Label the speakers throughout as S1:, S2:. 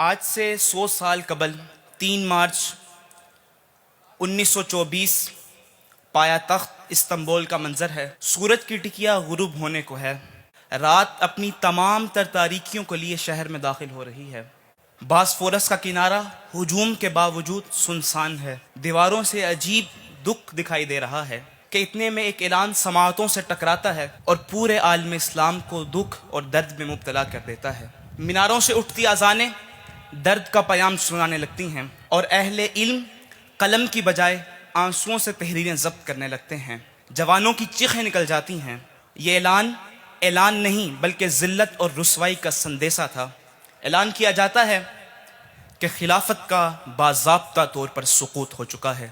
S1: آج سے 100 سال قبل 3 مارچ 1924 پایا تخت استنبول کا منظر ہے۔ سورج کی ٹکیا غروب ہونے کو ہے۔ رات اپنی تمام تر تاریکیوں کو لیے شہر میں داخل ہو رہی ہے۔ باسفورس کا کنارہ ہجوم کے باوجود سنسان ہے۔ دیواروں سے عجیب دکھ دکھائی دے رہا ہے کہ اتنے میں ایک اعلان سماعتوں سے ٹکراتا ہے اور پورے عالم اسلام کو دکھ اور درد میں مبتلا کر دیتا ہے۔ میناروں سے اٹھتی اذانیں درد کا پیام سنانے لگتی ہیں اور اہل علم قلم کی بجائے آنسوؤں سے تحریریں ضبط کرنے لگتے ہیں۔ جوانوں کی چیخیں نکل جاتی ہیں۔ یہ اعلان نہیں بلکہ ذلت اور رسوائی کا سندیسہ تھا۔ اعلان کیا جاتا ہے کہ خلافت کا باضابطہ طور پر سقوط ہو چکا ہے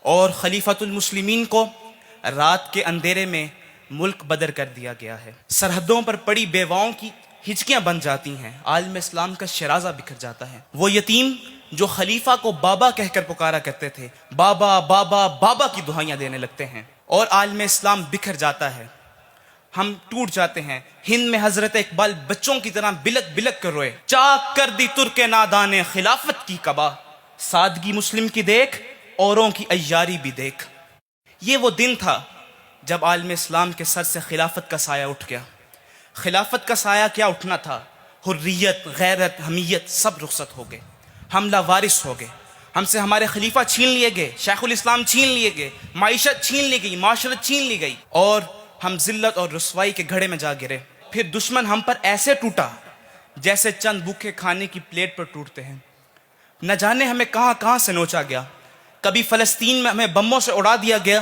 S1: اور خلیفۃ المسلمین کو رات کے اندھیرے میں ملک بدر کر دیا گیا ہے۔ سرحدوں پر پڑی بیواؤں کی ہچکیاں بن جاتی ہیں۔ عالم اسلام کا شرازہ بکھر جاتا ہے۔ وہ یتیم جو خلیفہ کو بابا کہہ کر پکارا کرتے تھے، بابا بابا بابا کی دہائیاں دینے لگتے ہیں اور عالم اسلام بکھر جاتا ہے۔ ہم ٹوٹ جاتے ہیں۔ ہند میں حضرت اقبال بچوں کی طرح بلک بلک کر روئے، چاک کر دی ترک نادان خلافت کی قبا، سادگی مسلم کی دیکھ اوروں کی عیاری بھی دیکھ۔ یہ وہ دن تھا جب عالم اسلام کے سر سے خلافت کا سایہ اٹھ گیا۔ خلافت کا سایہ کیا اٹھنا تھا، حریت، غیرت، حمیت سب رخصت ہو گئے۔ ہم لاوارث ہو گئے۔ ہم سے ہمارے خلیفہ چھین لیے گئے، شیخ الاسلام چھین لیے گئے، معیشت چھین لی گئی، معاشرت چھین لی گئی اور ہم ذلت اور رسوائی کے گھڑے میں جا گرے۔ پھر دشمن ہم پر ایسے ٹوٹا جیسے چند بھوکے کھانے کی پلیٹ پر ٹوٹتے ہیں۔ نہ جانے ہمیں کہاں کہاں سے نوچا گیا۔ کبھی فلسطین میں ہمیں بموں سے اڑا دیا گیا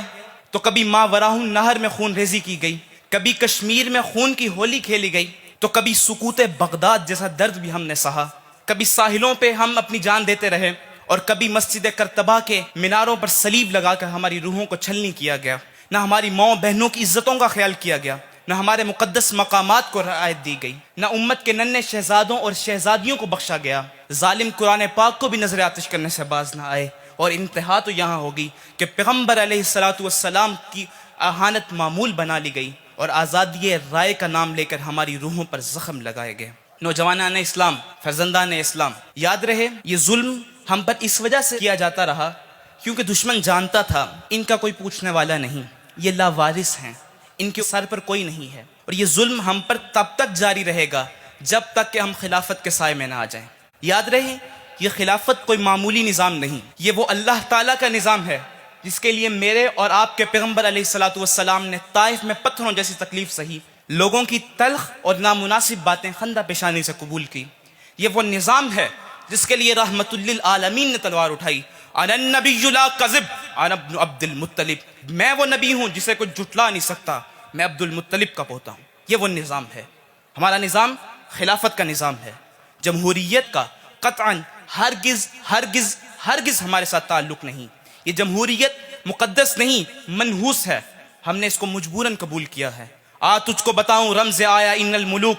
S1: تو کبھی ماوراء النہر میں خون ریزی کی گئی، کبھی کشمیر میں خون کی ہولی کھیلی گئی تو کبھی سکوت بغداد جیسا درد بھی ہم نے سہا۔ کبھی ساحلوں پہ ہم اپنی جان دیتے رہے اور کبھی مسجد کرتبہ کے میناروں پر صلیب لگا کر ہماری روحوں کو چھلنی کیا گیا۔ نہ ہماری ماؤں بہنوں کی عزتوں کا خیال کیا گیا، نہ ہمارے مقدس مقامات کو رعایت دی گئی، نہ امت کے ننھے شہزادوں اور شہزادیوں کو بخشا گیا۔ ظالم قرآن پاک کو بھی نظر آتش کرنے سے باز نہ آئے اور انتہا تو یہاں ہوگی کہ پیغمبر علیہ السلام کی اہانت معمول بنا لی گئی اور آزادی رائے کا نام لے کر ہماری روحوں پر زخم لگائے گئے۔ نوجوانان اسلام، فرزندان اسلام، یاد رہے یہ ظلم ہم پر اس وجہ سے کیا جاتا رہا کیونکہ دشمن جانتا تھا ان کا کوئی پوچھنے والا نہیں، یہ لاوارث ہیں، ان کے سر پر کوئی نہیں ہے اور یہ ظلم ہم پر تب تک جاری رہے گا جب تک کہ ہم خلافت کے سائے میں نہ آ جائیں۔ یاد رہے یہ خلافت کوئی معمولی نظام نہیں، یہ وہ اللہ تعالیٰ کا نظام ہے جس کے لیے میرے اور آپ کے پیغمبر علیہ السلام نے طائف میں پتھروں جیسی تکلیف سہی، لوگوں کی تلخ اور نامناسب باتیں خندہ پیشانی سے قبول کی۔ یہ وہ نظام ہے جس کے لیے رحمت للعالمین نے تلوار اٹھائی، انا النبی لا کذب انا ابن عبد المطلب، میں وہ نبی ہوں جسے کوئی جھٹلا نہیں سکتا، میں عبد المطلب کا پوتا ہوں۔ یہ وہ نظام ہے۔ ہمارا نظام خلافت کا نظام ہے، جمہوریت کا قطعاً ہرگز ہرگز ہرگز ہمارے ساتھ تعلق نہیں۔ یہ جمہوریت مقدس نہیں، منحوس ہے، ہم نے اس کو مجبوراً قبول کیا ہے۔ تجھ کو بتاؤں رمز آیا ان الملوک،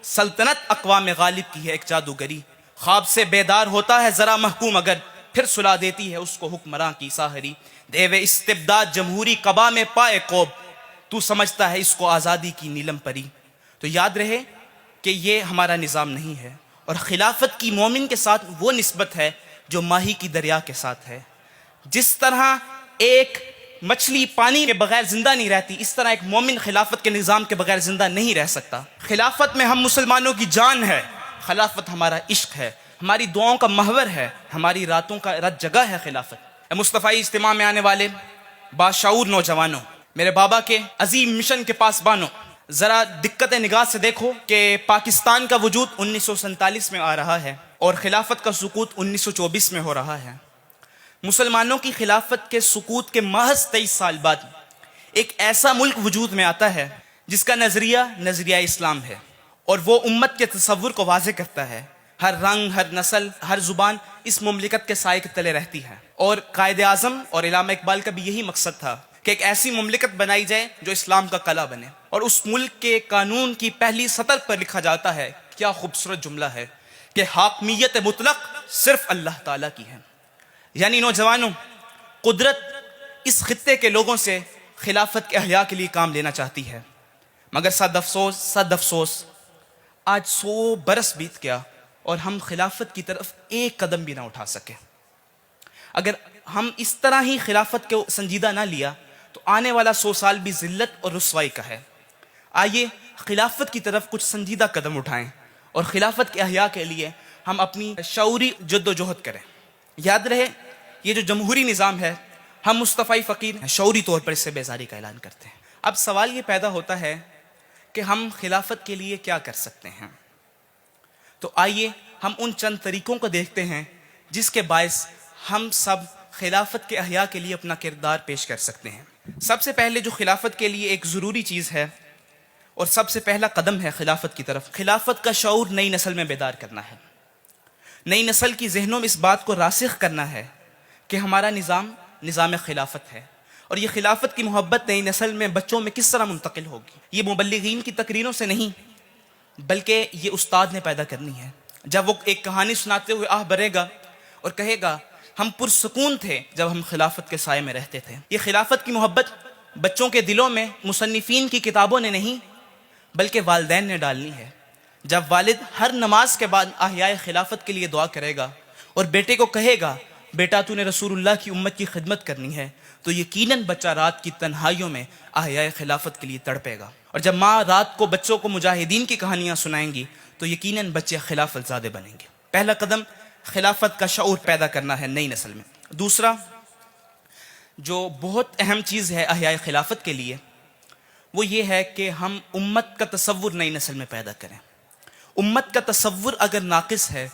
S1: سلطنت اقوام غالب کی ہے ایک جادوگری، خواب سے بیدار ہوتا ہے ذرا محکوم اگر پھر سلا دیتی ہے اس کو حکمراں کی ساحری، دیو استبداد جمہوری قبا میں پائے کوب، تو سمجھتا ہے اس کو آزادی کی نیلم پری۔ تو یاد رہے کہ یہ ہمارا نظام نہیں ہے اور خلافت کی مومن کے ساتھ وہ نسبت ہے جو ماہی کی دریا کے ساتھ ہے۔ جس طرح ایک مچھلی پانی کے بغیر زندہ نہیں رہتی، اس طرح ایک مومن خلافت کے نظام کے بغیر زندہ نہیں رہ سکتا۔ خلافت میں ہم مسلمانوں کی جان ہے، خلافت ہمارا عشق ہے، ہماری دعاؤں کا محور ہے، ہماری راتوں کا رت جگہ ہے خلافت۔ مصطفی اجتماع میں آنے والے باشعور نوجوانوں، میرے بابا کے عظیم مشن کے پاسبانوں، ذرا دقت نگاہ سے دیکھو کہ پاکستان کا وجود 1947 میں آ رہا ہے اور خلافت کا سقوط 1924 میں ہو رہا ہے۔ مسلمانوں کی خلافت کے سقوط کے محض 23 سال بعد ایک ایسا ملک وجود میں آتا ہے جس کا نظریہ اسلام ہے اور وہ امت کے تصور کو واضح کرتا ہے۔ ہر رنگ، ہر نسل، ہر زبان اس مملکت کے سائے کے تلے رہتی ہے اور قائد اعظم اور علامہ اقبال کا بھی یہی مقصد تھا کہ ایک ایسی مملکت بنائی جائے جو اسلام کا قلعہ بنے، اور اس ملک کے قانون کی پہلی سطر پر لکھا جاتا ہے، کیا خوبصورت جملہ ہے، کہ حاکمیت مطلق صرف اللہ تعالیٰ کی ہے۔ یعنی نوجوانوں، قدرت اس خطے کے لوگوں سے خلافت کے احیاء کے لیے کام لینا چاہتی ہے، مگر صد افسوس آج 100 برس بیت گیا اور ہم خلافت کی طرف ایک قدم بھی نہ اٹھا سکے۔ اگر ہم اس طرح ہی خلافت کو سنجیدہ نہ لیا تو آنے والا 100 سال بھی ذلت اور رسوائی کا ہے۔ آئیے خلافت کی طرف کچھ سنجیدہ قدم اٹھائیں اور خلافت کے احیاء کے لیے ہم اپنی شعوری جد و جہد کریں۔ یاد رہے یہ جو جمہوری نظام ہے، ہم مصطفی فقیر ہیں، شعوری طور پر اس سے بیزاری کا اعلان کرتے ہیں۔ اب سوال یہ پیدا ہوتا ہے کہ ہم خلافت کے لیے کیا کر سکتے ہیں؟ تو آئیے ہم ان چند طریقوں کو دیکھتے ہیں جس کے باعث ہم سب خلافت کے احیاء کے لیے اپنا کردار پیش کر سکتے ہیں۔ سب سے پہلے جو خلافت کے لیے ایک ضروری چیز ہے اور سب سے پہلا قدم ہے خلافت کی طرف، خلافت کا شعور نئی نسل میں بیدار کرنا ہے۔ نئی نسل کی ذہنوں میں اس بات کو راسخ کرنا ہے کہ ہمارا نظام خلافت ہے، اور یہ خلافت کی محبت نئی نسل میں بچوں میں کس طرح منتقل ہوگی۔ یہ مبلغین کی تقریروں سے نہیں بلکہ یہ استاد نے پیدا کرنی ہے۔ جب وہ ایک کہانی سناتے ہوئے آہ بھرے گا اور کہے گا ہم پرسکون تھے جب ہم خلافت کے سائے میں رہتے تھے۔ یہ خلافت کی محبت بچوں کے دلوں میں مصنفین کی کتابوں نے نہیں بلکہ والدین نے ڈالنی ہے۔ جب والد ہر نماز کے بعد احیاء خلافت کے لیے دعا کرے گا اور بیٹے کو کہے گا بیٹا تو نے رسول اللہ کی امت کی خدمت کرنی ہے، تو یقیناً بچہ رات کی تنہائیوں میں احیاء خلافت کے لیے تڑپے گا۔ اور جب ماں رات کو بچوں کو مجاہدین کی کہانیاں سنائیں گی تو یقیناً بچے خلافت زادے بنیں گے۔ پہلا قدم خلافت کا شعور پیدا کرنا ہے نئی نسل میں۔ دوسرا جو بہت اہم چیز ہے احیاء خلافت کے لیے وہ یہ ہے کہ ہم امت کا تصور نئی نسل میں پیدا کریں۔ امت کا تصور اگر ناقص ہے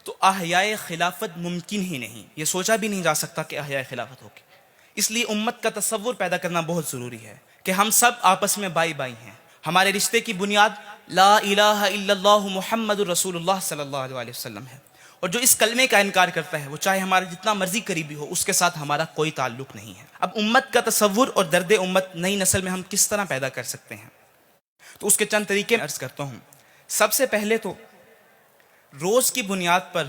S1: تو احیاء خلافت ممکن ہی نہیں، یہ سوچا بھی نہیں جا سکتا کہ احیاء خلافت ہوگی۔ اس لیے امت کا تصور پیدا کرنا بہت ضروری ہے کہ ہم سب آپس میں بائی بائی ہیں۔ ہمارے رشتے کی بنیاد لا الہ الا اللہ محمد الرسول اللہ صلی اللہ علیہ وسلم ہے، اور جو اس کلمے کا انکار کرتا ہے وہ چاہے ہمارا جتنا مرضی قریبی ہو، اس کے ساتھ ہمارا کوئی تعلق نہیں ہے۔ اب امت کا تصور اور درد امت نئی نسل میں ہم کس طرح پیدا کر سکتے ہیں؟ تو اس کے چند طریقے عرض کرتا ہوں۔ سب سے پہلے تو روز کی بنیاد پر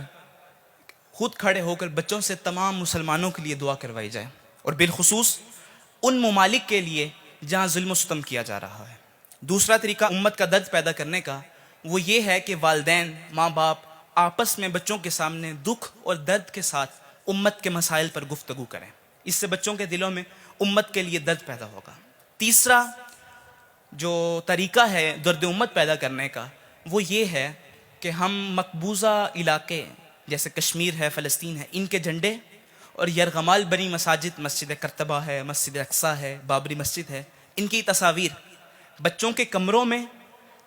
S1: خود کھڑے ہو کر بچوں سے تمام مسلمانوں کے لیے دعا کروائی جائے، اور بالخصوص ان ممالک کے لیے جہاں ظلم و ستم کیا جا رہا ہے۔ دوسرا طریقہ امت کا درد پیدا کرنے کا وہ یہ ہے کہ والدین، ماں باپ آپس میں بچوں کے سامنے دکھ اور درد کے ساتھ امت کے مسائل پر گفتگو کریں۔ اس سے بچوں کے دلوں میں امت کے لیے درد پیدا ہوگا۔ تیسرا جو طریقہ ہے درد امت پیدا کرنے کا وہ یہ ہے کہ ہم مقبوضہ علاقے جیسے کشمیر ہے، فلسطین ہے، ان کے جھنڈے اور یرغمال بنی مساجد، مسجد کرتبہ ہے، مسجد اقصیٰ ہے، بابری مسجد ہے، ان کی تصاویر بچوں کے کمروں میں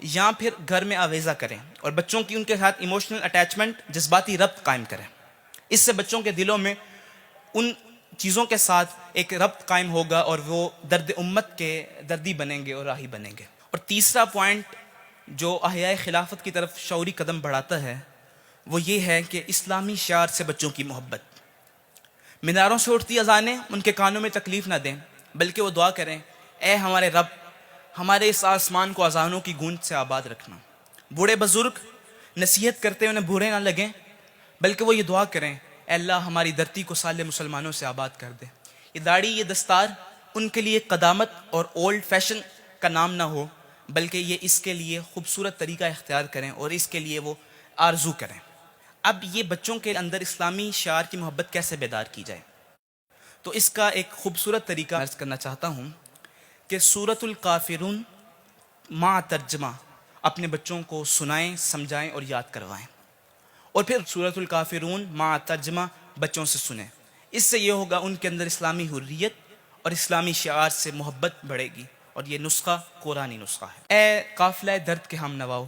S1: یا پھر گھر میں آویزہ کریں اور بچوں کی ان کے ساتھ ایموشنل اٹیچمنٹ، جذباتی ربط قائم کریں۔ اس سے بچوں کے دلوں میں ان چیزوں کے ساتھ ایک ربط قائم ہوگا اور وہ درد امت کے دردی بنیں گے اور راہی بنیں گے۔ اور تیسرا پوائنٹ جو احیاء خلافت کی طرف شعوری قدم بڑھاتا ہے وہ یہ ہے کہ اسلامی شعار سے بچوں کی محبت۔ میناروں سے اٹھتی اذانیں ان کے کانوں میں تکلیف نہ دیں بلکہ وہ دعا کریں اے ہمارے رب ہمارے اس آسمان کو اذانوں کی گونج سے آباد رکھنا۔ بوڑھے بزرگ نصیحت کرتے انہیں برے نہ لگیں بلکہ وہ یہ دعا کریں اے اللہ ہماری دھرتی کو صالح مسلمانوں سے آباد کر دے۔ یہ داڑھی، یہ دستار ان کے لیے قدامت اور اولڈ فیشن کا نام نہ ہو بلکہ یہ اس کے لیے خوبصورت طریقہ اختیار کریں اور اس کے لیے وہ آرزو کریں۔ اب یہ بچوں کے اندر اسلامی شعار کی محبت کیسے بیدار کی جائے؟ تو اس کا ایک خوبصورت طریقہ عرض کرنا چاہتا ہوں کہ سورۃ الکافرون مع ترجمہ اپنے بچوں کو سنائیں، سمجھائیں اور یاد کروائیں، اور پھر سورۃ الکافرون مع ترجمہ بچوں سے سنیں۔ اس سے یہ ہوگا ان کے اندر اسلامی حریت اور اسلامی شعار سے محبت بڑھے گی، اور یہ نسخہ قرآنی نسخہ ہے۔ اے قافلہ درد کے ہم نواؤ،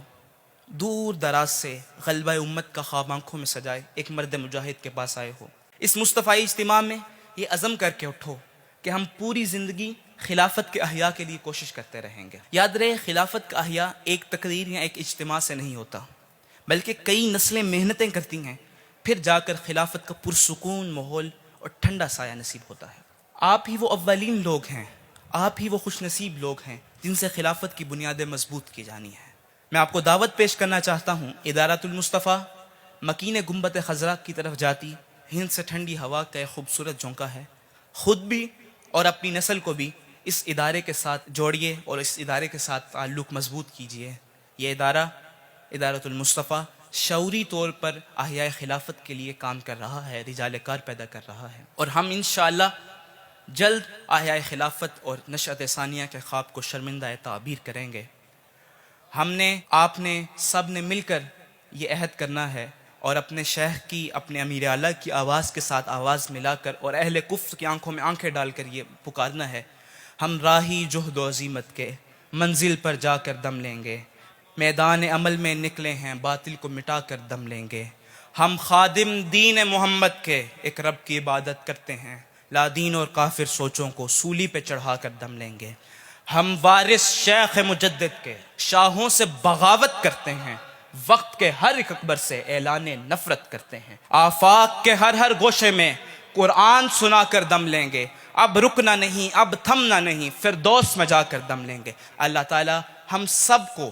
S1: دور دراز سے غلبہ امت کا خواب آنکھوں میں سجائے ایک مرد مجاہد کے پاس آئے ہو۔ اس مصطفی اجتماع میں یہ عزم کر کے اٹھو کہ ہم پوری زندگی خلافت کے احیاء کے لیے کوشش کرتے رہیں گے۔ یاد رہے خلافت کا احیاء ایک تقریر یا ایک اجتماع سے نہیں ہوتا بلکہ کئی نسلیں محنتیں کرتی ہیں، پھر جا کر خلافت کا پرسکون ماحول اور ٹھنڈا سایہ نصیب ہوتا ہے۔ آپ ہی وہ اولین لوگ ہیں، آپ ہی وہ خوش نصیب لوگ ہیں جن سے خلافت کی بنیادیں مضبوط کی جانی ہیں۔ میں آپ کو دعوت پیش کرنا چاہتا ہوں ادارۃ المصطفیٰ مکین گنبد خضرا کی طرف جاتی ہند سے ٹھنڈی ہوا کا ایک خوبصورت جھونکا ہے۔ خود بھی اور اپنی نسل کو بھی اس ادارے کے ساتھ جوڑیے اور اس ادارے کے ساتھ تعلق مضبوط کیجیے۔ یہ ادارہ ادارۃ المصطفیٰ شعوری طور پر احیاء خلافت کے لیے کام کر رہا ہے، رجال کار پیدا کر رہا ہے، اور ہم انشاءاللہ جلد احیاء خلافت اور نشأت ثانیہ کے خواب کو شرمندہ تعبیر کریں گے۔ ہم نے، آپ نے، سب نے مل کر یہ عہد کرنا ہے اور اپنے شیخ کی، اپنے امیر اعلیٰ کی آواز کے ساتھ آواز ملا کر اور اہل کفر کی آنکھوں میں آنکھیں ڈال کر یہ پکارنا ہے، ہم راہی جہد و عزیمت کے منزل پر جا کر دم لیں گے، میدان عمل میں نکلے ہیں باطل کو مٹا کر دم لیں گے، ہم خادم دین محمد کے ایک رب کی عبادت کرتے ہیں، لا دین اور کافر سوچوں کو سولی پہ چڑھا کر دم لیں گے، ہم وارث شیخ مجدد کے شاہوں سے بغاوت کرتے ہیں، وقت کے ہر ایک اکبر سے اعلان نفرت کرتے ہیں، آفاق کے ہر گوشے میں قرآن سنا کر دم لیں گے، اب رکنا نہیں، اب تھمنا نہیں، فردوس میں جا کر دم لیں گے۔ اللہ تعالی ہم سب کو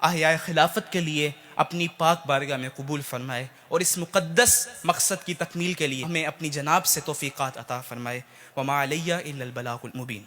S1: احیاء خلافت کے لیے اپنی پاک بارگاہ میں قبول فرمائے اور اس مقدس مقصد کی تکمیل کے لیے ہمیں اپنی جناب سے توفیقات عطا فرمائے۔ وما علیہ الا البلاغ المبین۔